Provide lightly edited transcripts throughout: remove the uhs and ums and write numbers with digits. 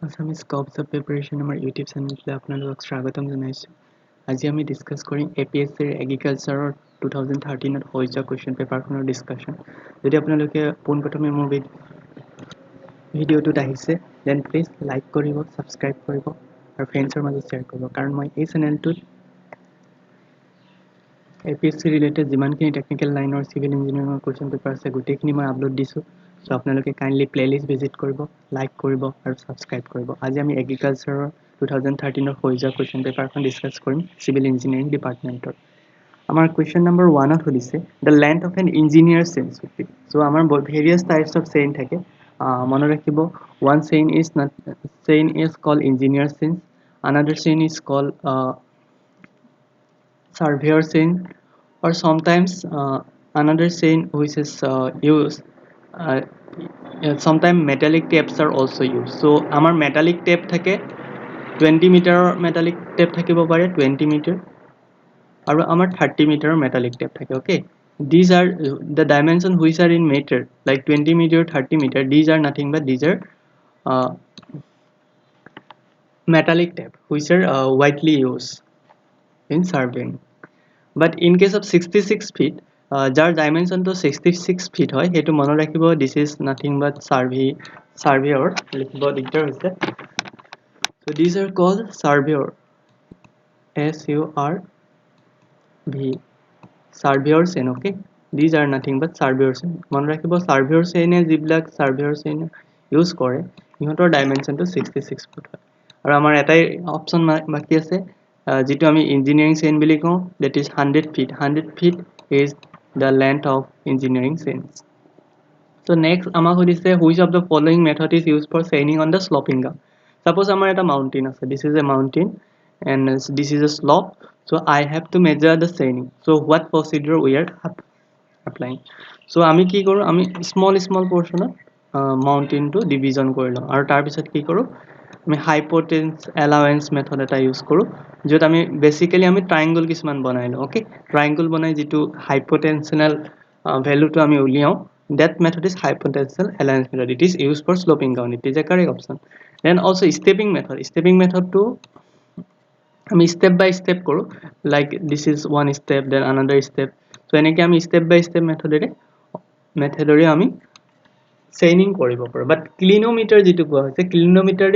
Assamese Corps of Preparation আমাৰ YouTube চেনেললৈ আপোনালোকক স্বাগতম জনাইছোঁ। আজি আমি ডিসকাস কৰিম APSC এগ্ৰিকালচাৰৰ 2013ত হৈ যোৱা কুৱেশ্যন পেপাৰখনৰ ডিসকাশন। যদি আপোনালোকে পোনপ্ৰথমে মোৰ ভিডিঅ'টোত আহিছে দেন প্লিজ লাইক কৰিব, সাবস্ক্ৰাইব কৰিব আৰু ফ্ৰেণ্ডছৰ মাজত শ্বেয়াৰ কৰিব, কাৰণ মই এই চেনেলটোত APSC related যিমানখিনি টেকনিক্যাল লাইনৰ সিভিল ইঞ্জিনিয়াৰিঙৰ কুৱেশ্যন পেপাৰ আছে গোটেইখিনি মই আপলোড দিছোঁ। সো আপোনালোকে কাইন্ডলি প্লেলিষ্ট ভিজিট কৰিব, লাইক কৰিব আৰু সাবস্ক্ৰাইব কৰিব। আজি আমি এগ্ৰিকালচাৰৰ 2013ৰ হৈ যোৱা কুৱেশ্যন পেপাৰখন ডিসকাস কৰিম সিভিল ইঞ্জিনিয়াৰিং ডিপাৰ্টমেণ্টৰ। আমাৰ কুৱেশ্যন নম্বৰ 1ত সুধিছে the length of N engineer chain should be। So আমাৰ ভেৰিয়াছ টাইপছ অফ চেইন থাকে। মনে ৰাখিব, one chain is called engineer chain, another chain is called surveyor chain, or sometimes another chain which is used sometimes metallic tapes are also used. So amar metallic tape thake 20 meter metallic tape thakibo pare 20 meter aru amar 30 meter metallic tape thake. Okay, these are the dimension which are in meter, like 20 meter, 30 meter. These are nothing but these are metallic tape which are widely used in surveying. But in case of 66 feet, jar dimension to 66 feet hoy hetu mone rakhibo, this is nothing but surveyor likhibo dictar hoise. So these are called surveyor, SURV, surveyor chain. Okay, these are nothing but surveyor chain. Mone rakhibo surveyor chain e jiblak surveyor chain use kore ihotor dimension to 66 foot hoy. Aru amar etai option baki ase যেটো আমি engineering chain বুলি কওঁ, that is 100 feet. 100 feet is the length of engineering chains. So next আমাক সুধিছে which of the following method is used for chaining on the sloping ground. Suppose আমাৰ এটা mountain আছে, this is a mountain and this is a slope, so I have to measure the chaining. So what procedure we are applying? So আমি কি কৰো, আমি small portion mountain to division কৰি লওঁ আৰু তাৰ পিছত কি কৰো, আমি hypotenuse allowance method এটা ইউজ কৰো, যত আমি বেসিক্যালি আমি ট্ৰায়াঙ্গল কিছুমান বনাই লওঁ। ওকে, ট্ৰায়াঙ্গল বনাই যেটো হাইপোটেনশনাল ভ্যালু তো আমি উলিয়াও, that method is hypotenuse allowance method. It is used for sloping ground. It is a correct option. Then also stepping method to আমি step by step কৰো, like this is one step then another step. So এনেকে আমি step by step মেথডৰে আমি chaining কৰিব পাৰো। But clinometer যেটো কোৱা হৈছে, clinometer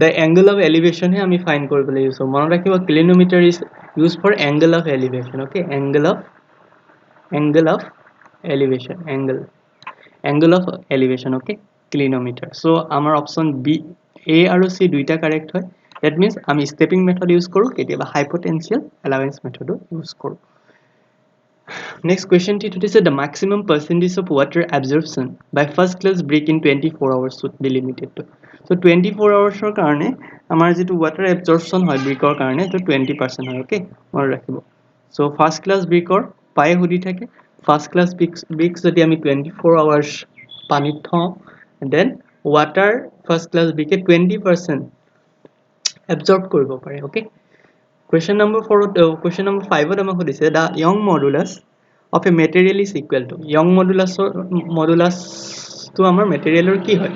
the angle of elevation হে আমি ফাইন্ড কৰিবলৈ ইউজ হয়। মনত ৰাখিব, clinometer is used for angle of elevation. Okay, angle of elevation. Okay, clinometer. So আমাৰ option B, A আৰু C দুইটা correct হয়। That means আমি stepping method use কৰো, কেতিয়াবা hypotenuse allowance method use কৰো। Next question is the maximum percentage of water absorption by first class brick in 24 hours should be limited to. So 24 hours or karone amar jetu water absorption hoy brick or karone to 20% hoy. Okay, mone rakhibo. So first class brick or paye hudi thake, first class bricks jodi ami 24 hours panit thau, and then water first class brick e 20% absorb koribo pare. Okay, question number 5 ত আমাক সুধিছে the young modulus of a material is equal to. young modulus to আমাৰ material কি হয়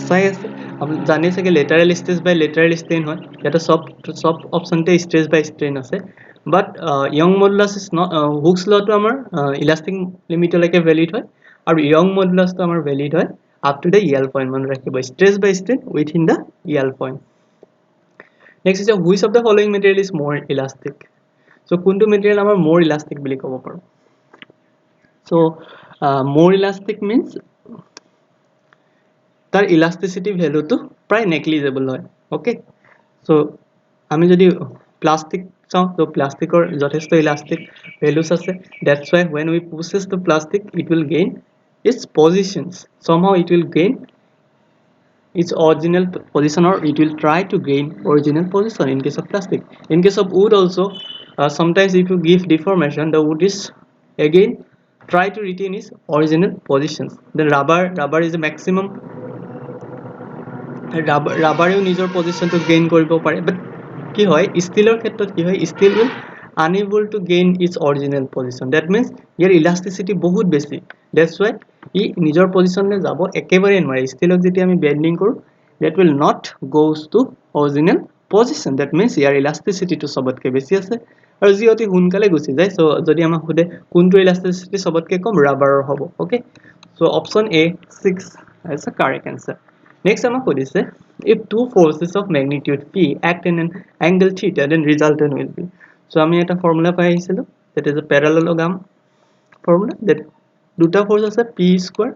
চাই আছে, আপুনি জানি আছে lateral stress by lateral strain হয়, এটা সব অপশনতে stress by strain আছে। but young modulus is not Hooke's law to আমাৰ elastic limit লৈকে valid হয়, আৰু young modulus to আমাৰ valid হয় up to the EL point। মনে ৰাখিব, stress by strain within the EL point. Next is which of the following material is more elastic? So kuntu material amar more elastic bili kobo paro. So more elastic means tar elasticity value to pray negligible hoy. Okay, so ami jodi plastic chao to plastic or jothesto elastic values ase, that's why when we pushes the plastic it will gain its positions, somehow it will gain its original position, or it will try to gain original position in case of plastic. In case of wood also, sometimes if you give deformation, the wood is again try to retain its original positions. Then rubber is the maximum, rubber নিজৰ position to gain কৰিব পাৰে, but কি হয় ষ্টিলৰ ক্ষেত্ৰত কি হয়, steel will unable to gain its original position. That means year elasticity বহুত বেছি, that's why ই নিজৰ position লে যাব একেবাৰে নোৱাৰে। ষ্টিলক যেতিয়া আমি বেন্ডিং কৰো that will not goes to original position. That means year elasticity to সবতকে বেছি আছে আৰু যি অতি সোনকালে গুচি যায় সো যদি আমাক খুদে কোনটো elasticity সবতকে কম ৰাবাৰৰ হ'ব okay so option A 6 is the correct answer next আমাক কৈছে if two forces of magnitude p act in an angle theta then resultant will be so আমি এটা ফৰ্মুলা পাই আহিছিলো that is a parallelogram formula that দুটা force আছে p square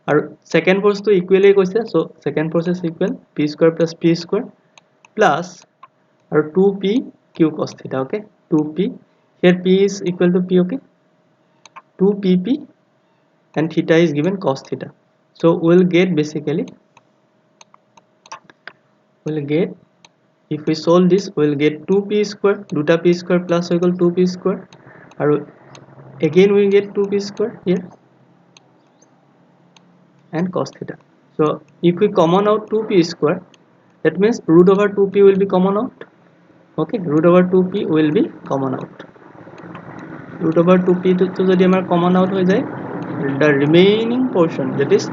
और second force तो equally কৈছে so second force is equal p square plus p square plus और 2p q cos theta okay 2p here p is equal to p okay 2pp and theta is given cos theta so we'll get basically if we solve this we'll get 2p square duta p square plus equal 2p square और again we get 2p square here and cos theta so if we common out 2p square that means root over 2p will be common out okay root over 2p will be common out root over 2p to jodi amar common out hoy jay the remaining portion that is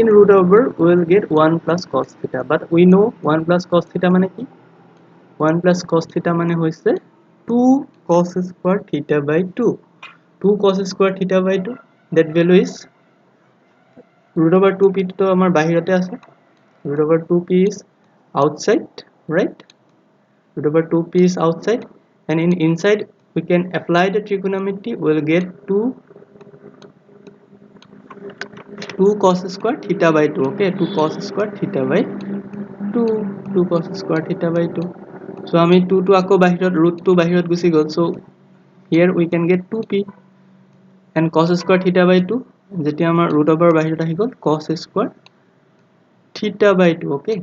in root over we will get 1 plus cos theta but we know 1 plus cos theta mane ki 1 plus cos theta mane hoise 2 cos square theta by 2 2 cos square theta by 2 that value is root over 2p to amar bahirote ase root over 2p is outside right root over 2p is outside and in inside we can apply the trigonometry we'll get 2 cos square theta by 2 okay 2 cos square theta by 2 cos square theta by 2 so ami 2 to ako bahirot root 2 bahirot gusi gol so here we can get 2p and cos square theta by 2 jeti amar root over bahirot ahi gol cos square theta by 2 okay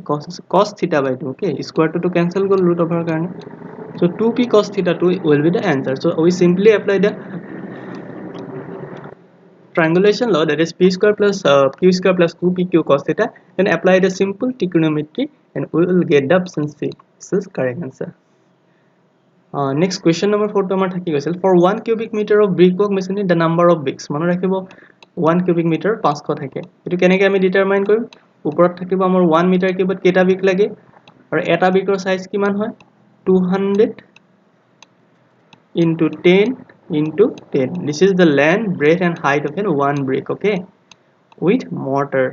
cos theta by 2 okay square to cancel gol root over karone so 2p cos theta 2 will be the answer so we simply apply the triangulation law that is p square plus q square plus 2pq cos theta then apply the simple trigonometry and we will get the option C this is correct answer next question number 4 to amar thaki goisil for 1 cubic meter of brickwork machinery the number of bricks mane rakhibo 1 cubic meter 500 thake etu keneke ami determine korim uporot thakibo amar 1 meter cubit keta brick lage aru eta brickor size kiman hoy 200 into 10 into 10 this is the length breadth and height of one brick okay with mortar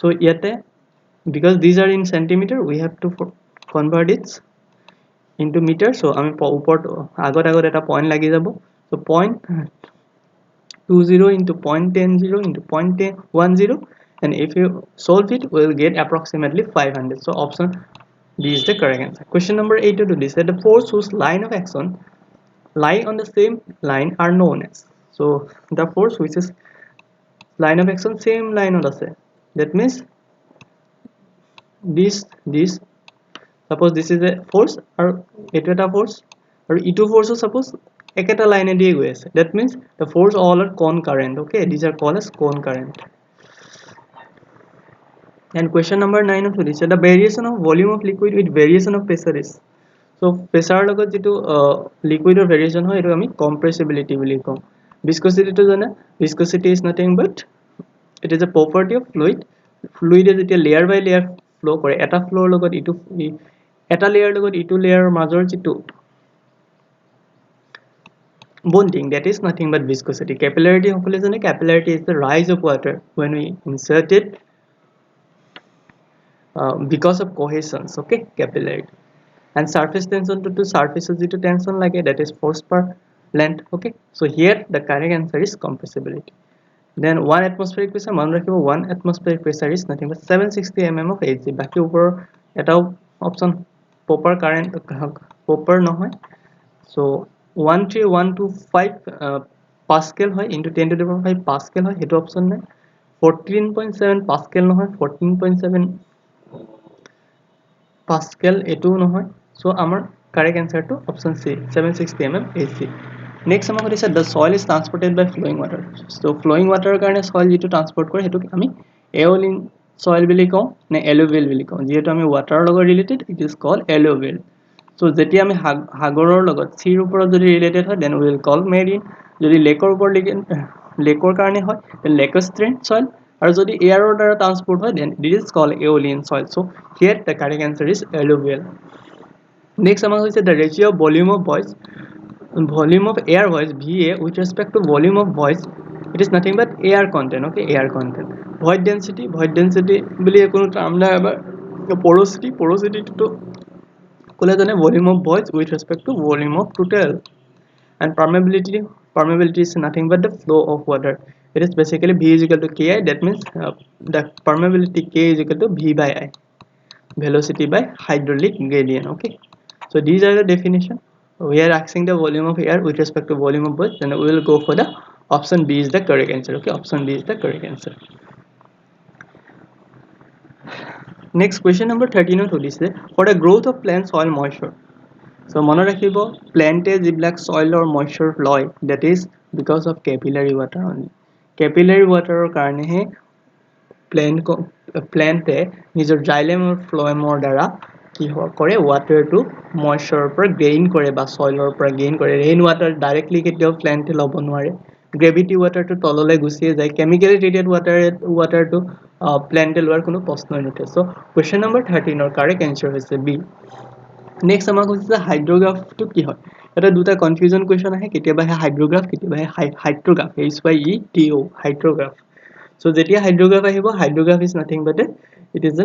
so yete because these are in centimeter we have to convert it into meter so ami upor agot eta point lagi jabo so 0.20 into 0.10 into 0.10 and if you solve it we will get approximately 500 so option D is the correct answer question number 8 to this that the force whose line of action lie on the same line are known as so the force which is line of action same line on the same that means this suppose this is a force or etu eta force or etu force suppose eketa line diye goi ase that means the force all are concurrent okay these are called as concurrent and question number 9 of this the variation of volume of liquid with variation of pressure is so pressure logot jitu liquid or variation hoy etu ami compressibility boli kom viscosity to jana viscosity is nothing but it is a property of fluid is a layer by layer flow kore eta flow logot itu eta layer logot itu layer major jitu bonding that is nothing but viscosity capillarity hokole jane capillarity is the rise of water when we insert it because of cohesions okay capillarity and surface tension to surface is tension like that is force per length okay so here the correct answer is compressibility then 1 atmospheric pressure man rakhibo 1 atmospheric pressure is nothing but 760 mm of Hg baki upor eta option proper current proper no hoy so 13125 pascal hoy into 10 to the power 5 pascal hoy hetu option nai 14.7 pascal no hoy 14.7 pascal etu no hoy so amar correct answer to option C 760 mm Hg next amar kodise the soil is transported by flowing water so flowing water karone soil jitu transport kore hetu ami aeolian soil bili ko na alluvial bili ko jehetu ami water logot related it is called alluvial so jeti ami hagoror logot sea upor jodi related hoy then we will call marine jodi lake or upor lake or karone hoy then lacustrine soil আৰু যদি এয়াৰৰ দ্বাৰা transport হয় then this is called aeolian soil. So here the correct answer is alluvial. Next আমাৰ হৈছে the ratio of volume of air voice VA with respect to volume of voice. It is nothing but air content. Okay, air content. Void density বুলি কোনো term নাই আবার porosity to কলে জানে volume of voice with respect to volume of total. And permeability is nothing but the flow of water. It is basically V is equal to Ki. That means the permeability K is equal to V by I, velocity by hydraulic gradient. Okay, so these are the definition. We are asking the volume of air with respect to volume of voice, then we will go for the option B is the correct answer. Okay, option B is the correct answer. Next question number 13 সুধিছে for the growth of plant soil moisture. So মনত ৰাখিব প্লান্টে যিবিলাক soilৰ moisture লয় that is because of capillary water only. Capillary water কাৰণেহে প্লান্টে নিজৰ xylem আৰু ফ্লোএমৰ দ্বাৰা কি কৰে water to moisture পৰা gain কৰে বা soilৰ পৰা gain কৰে. Rain water directly কেতিয়াও প্লান্টে ল'ব নোৱাৰে. Gravity water to তললৈ গুচিয়ে যায়. Chemically treated water to প্লান্টে লোৱাৰ কোনো প্ৰশ্নই নুঠে. So question number 13 or correct answer হৈছে B. Next আমাক হৈছে হাইড্ৰোগ্ৰাফ টু কি হয় এটা দুটা কনফিউজন কোৱেশ্চন আহে কেতিয়াবা হে হাইড্ৰোগ্ৰাফ কেতিয়াবা হে হাইড্ৰোগ্ৰাফ HYETO হাইড্ৰোগ্ৰাফ so যেতিয়া হাইড্ৰোগ্ৰাফ আহিব হাইড্ৰোগ্ৰাফ is nothing but it is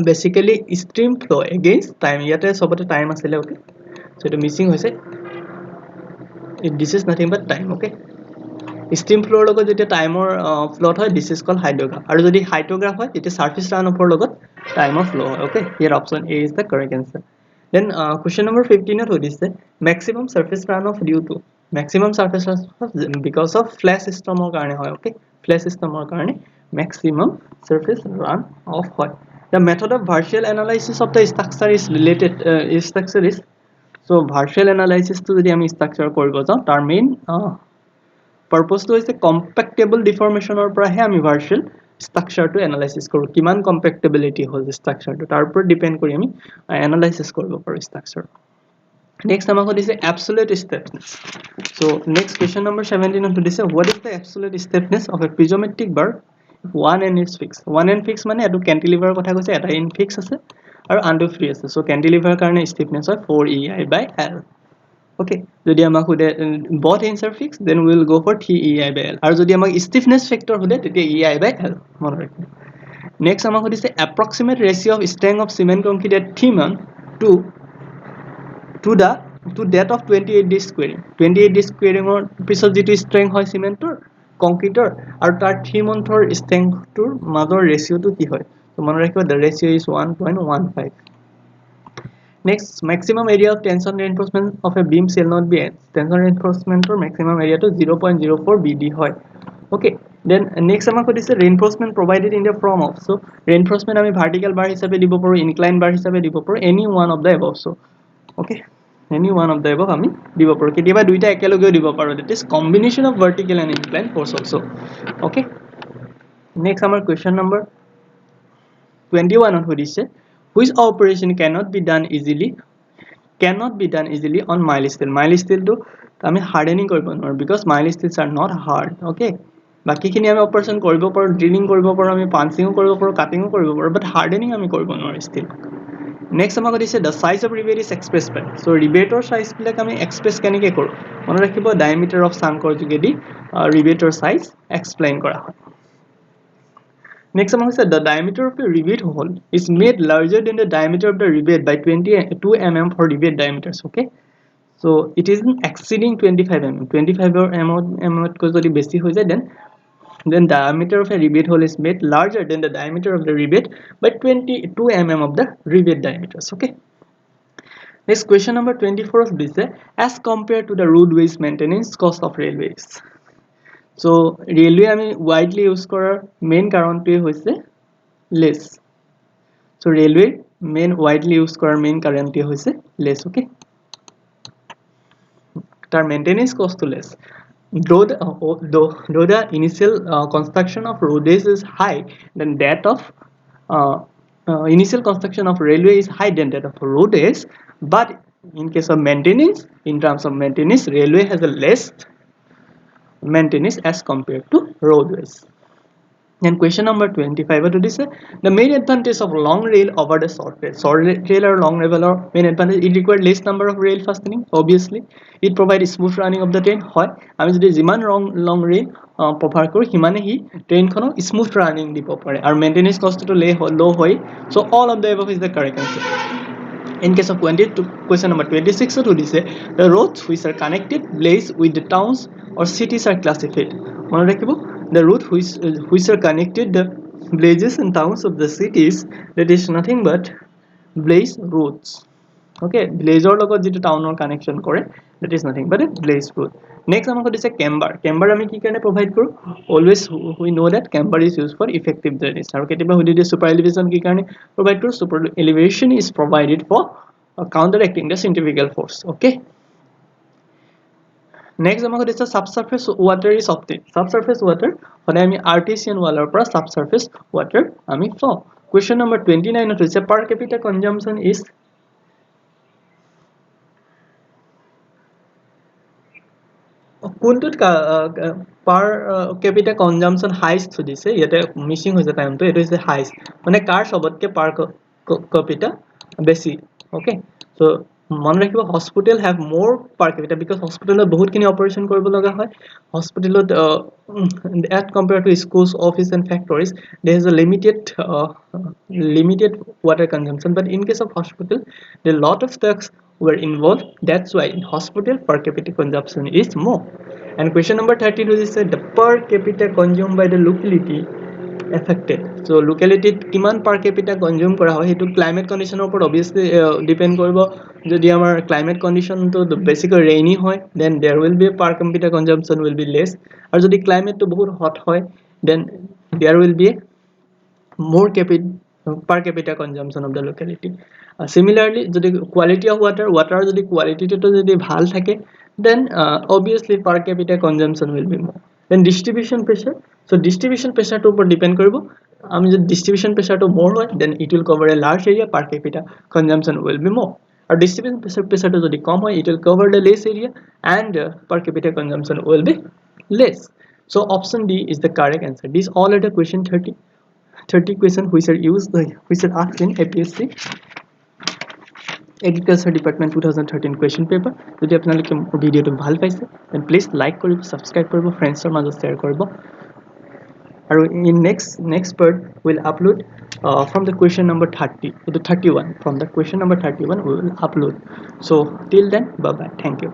basically stream flow against time ইয়াতে সবতে টাইম আছিল okay so এটা মিসিং হৈছে this is nothing but time okay stream flow লগত যেতিয়া টাইমৰ ফ্লোট হয় this is called hydrograph আৰু যদি হাইড্ৰোগ্ৰাফ হয় তেতিয়া সাৰফেস ৰান অফৰ লগত time of flow okay here option A is the correct answer. Then question number 15 at hodise maximum surface runoff due to maximum surface runoff because of flash system or karone hoy okay flash system or karone maximum surface runoff hoy. The method of partial analysis of the structure is related structure is so partial analysis to jodi ami structure koribo jao tar main purpose to is a compactable deformation or prahe ami partial structure to analysis koru kiman compactability hol structure to tar upor depend kori ami analysis koribo paru structure. Next amako dise absolute stiffness. So next question number 17 on to dise what is the absolute stiffness of a prismatic bar if one end is fixed. One end fixed mane etu cantilever kotha koise eta end fixed ase aru andu free ase so cantilever karone stiffness hoy 4EI by L. Okay, যদি আমাক হুদে both ends are fixed then we will go for 3EI by L আৰু যদি আমাক stiffness factor হুদে তেতিয়া EI by L মনত ৰাখিব. Next আমাক হুদিছে approximate ratio of strength of cement concrete at 3 month to that of 28 days squaring. 28 days squaring or পিছত যেটো strength হয় সিমেন্টৰ কংক্ৰিটৰ আৰু তাৰ 3 monthৰ strength টোৰ মাজৰ ৰেশিও টো কি হয় তো মনত ৰাখিব the ratio is 1.15. Next, maximum area of tension reinforcement of a beam shall not be tension reinforcement or maximum area to 0.04 BD hoy. Okay, then next amako dise reinforcement provided in the form of so reinforcement ami vertical bar hisabe dibo paru inclined bar hisabe dibo paru any one of the above so okay any one of the above ami dibo paru ketiba duita ekeloge dibo paru that is combination of vertical and inclined force also. Okay, next amar question number 21 on hodise which operation cannot be done easily on mild steel. Mild steel to ami hardening koribo nor because mild steels are not hard. Okay, baki khini ami operation koribo paru drilling koribo paru ami punching koribo paru cutting koribo paru but hardening ami koribo nor steel. Next amako dise the size of rivet is expressed by so rivetor size bilak ami express kenike koru mone rakhibo diameter of sankor jogedi rivetor size explain kora hoy. Next among said the diameter of a rivet hole is made larger than the diameter of the rivet by 22 mm for rivet diameters. Okay, so it isn't exceeding 25 mm. 25 mm ko jodi beshi hoy jay then diameter of a rivet hole is made larger than the diameter of the rivet by 22 mm of the rivet diameters. Okay, next question number 24 of this as compared to the roadways maintenance cost of railways. So railway ami widely use korar main karon to hoise less. So railway main widely use korar main karon to hoise less. Okay, tar maintenance cost to less. Though the initial construction of roadways is high than that of initial construction of railway is high than that of roadways, but in case of maintenance, in terms of maintenance, railway has a less maintenance as compared to roadways. And question number 25, what did he say? The main advantage of long rail over the short rail. Short rail or long rail or main advantage, it requires less number of rail fastening. Obviously, it provides smooth running of the train. Hoy, I mean, jiman long rail prefer koro, himane hi train kono smooth running dibo pare. Our maintenance cost to low hoy. So all of the above is the correct answer. In case of question number 26, what would you say? The roads which are connected place with the towns or cities are classified. The route which are connected the villages and towns of the cities, that is nothing but blaze routes. Okay, blaze or logot jito town or connection kore, that is nothing but a blaze route. Next amako dise camber. Camber ami ki karone provide koro? Always we know that camber is used for effective drainage. Aru ketiba hudi de super elevation ki karone provide koro? Super elevation is provided for counteracting the centrifugal force. Okay. Next amako dise subsurface water is obtained. Subsurface water hone ami artesian water pora subsurface water ami flow. Question number 29 is per capita consumption is কোনটোত পাৰ কেপিটা consumption highest দিছে ইয়াতে missing হৈছে টাইমটো এটো হৈছে highest মানে কাৰ সবতকে পাৰ কেপিটা বেছি ওকে সো মন ৰাখিব হস্পিটেল হ্যাভ মোৰ পাৰ কেপিটা বিকজ হস্পিটেলত বহুত কিনি অপাৰেশন কৰিব লগা হয় হস্পিটেলত at compare to schools office and factories there is a limited water consumption but in case of hospital the lot of tasks were involved, that's why in hospital per capita consumption is more. And question number 32 is the per capita consumed by the locality affected. So locality kiman per capita consume kora hoy hetu climate condition upor obviously depend koribo jodi amar climate condition to basically rainy hoy then there will be per capita consumption will be less ar jodi climate to bahut hot hoy then there will be more per capita consumption of the locality. Similarly jodi quality of water jodi quality to jodi bhal thake then obviously per capita consumption will be more. Then distribution pressure, so distribution pressure to upor depend koribo ami jodi distribution pressure to more hoy then it will cover a large area, per capita consumption will be more. Or distribution pressure to jodi kom hoy it will cover the less area and per capita consumption will be less. So option D is the correct answer. These all are the question 30 questions which are used which are asked in APSC Agriculture Department 2013 question paper. যদি আপোনালোকে ভিডিওটো ভাল পাইছে then please like কৰিব subscribe কৰিব friends মাজত share কৰিব আৰু in next part will upload from the question number 30 to the 31 from the question number 31 we will upload. So till then bye bye, thank you.